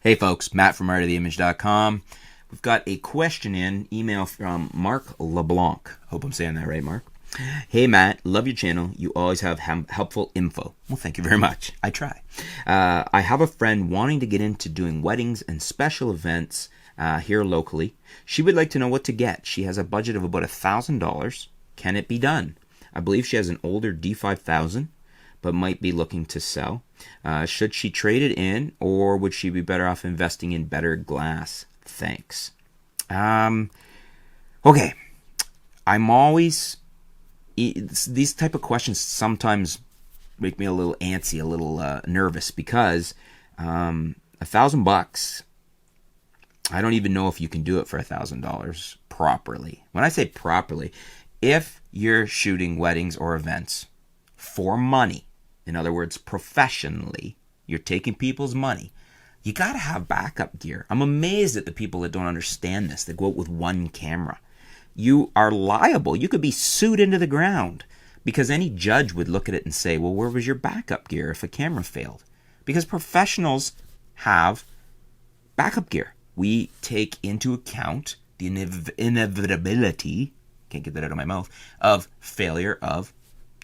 Hey folks, Matt from artoftheimage.com. We've got a question email from Mark LeBlanc. Hope I'm saying that right, Mark. Hey Matt, love your channel. You always have helpful info. Well, thank you very much. I try. I have a friend wanting to get into doing weddings and special events here locally. She would like to know what to get. She has a budget of about $1,000. Can it be done? I believe she has an older D5000, but might be looking to sell. Should she trade it in, or would she be better off investing in better glass? Thanks. Okay. I'm always... These type of questions sometimes make me a little antsy, a little nervous, because $1,000, I don't even know if you can do it for $1,000 properly. When I say properly, if you're shooting weddings or events for money, in other words, professionally, you're taking people's money, you got to have backup gear. I'm amazed at the people that don't understand this, that go out with one camera. You are liable. You could be sued into the ground because any judge would look at it and say, well, where was your backup gear if a camera failed? Because professionals have backup gear. We take into account the inevitability, can't get that out of my mouth, of failure of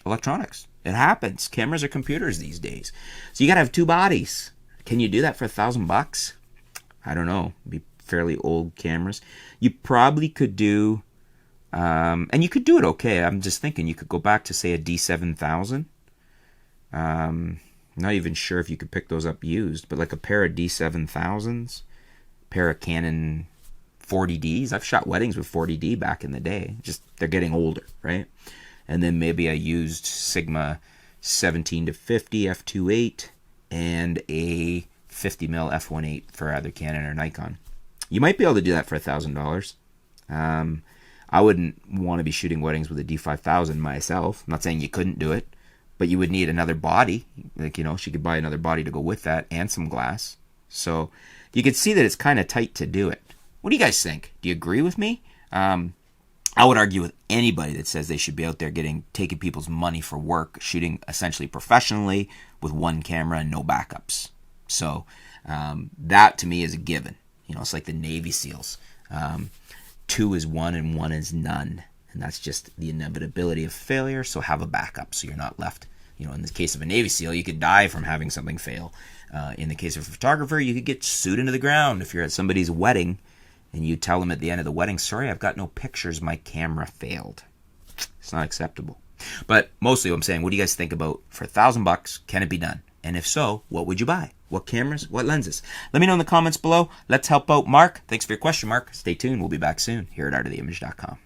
electronics. It happens. Cameras are computers these days. So you got to have two bodies. Can you do that for $1,000? I don't know. It'd be fairly old cameras. You probably could do, and you could do it okay. I'm just thinking you could go back to, say, a D7000. Not even sure if you could pick those up used, but like a pair of D7000s, pair of Canon 40Ds. I've shot weddings with 40D back in the day. Just they're getting older, right? And then maybe a used Sigma 17 to 50 f2.8 and a 50mm f1.8 for either Canon or Nikon. You might be able to do that for $1,000. I wouldn't want to be shooting weddings with a D5000 myself. I'm not saying you couldn't do it, but you would need another body. Like, you know, she could buy another body to go with that and some glass. So you could see that it's kind of tight to do it. What do you guys think? Do you agree with me? I would argue with anybody that says they should be out there taking people's money for work, shooting essentially professionally with one camera and no backups. So that to me is a given. You know, it's like the Navy SEALs. 2 is 1 and 1 is none. And that's just the inevitability of failure. So have a backup so you're not left. You know, in the case of a Navy SEAL, you could die from having something fail. In the case of a photographer, you could get sued into the ground if you're at somebody's wedding and you tell them at the end of the wedding, sorry, I've got no pictures, my camera failed. It's not acceptable. But mostly what I'm saying, what do you guys think about for $1,000, can it be done? And if so, what would you buy? What cameras? What lenses? Let me know in the comments below. Let's help out Mark. Thanks for your question, Mark. Stay tuned. We'll be back soon here at artoftheimage.com.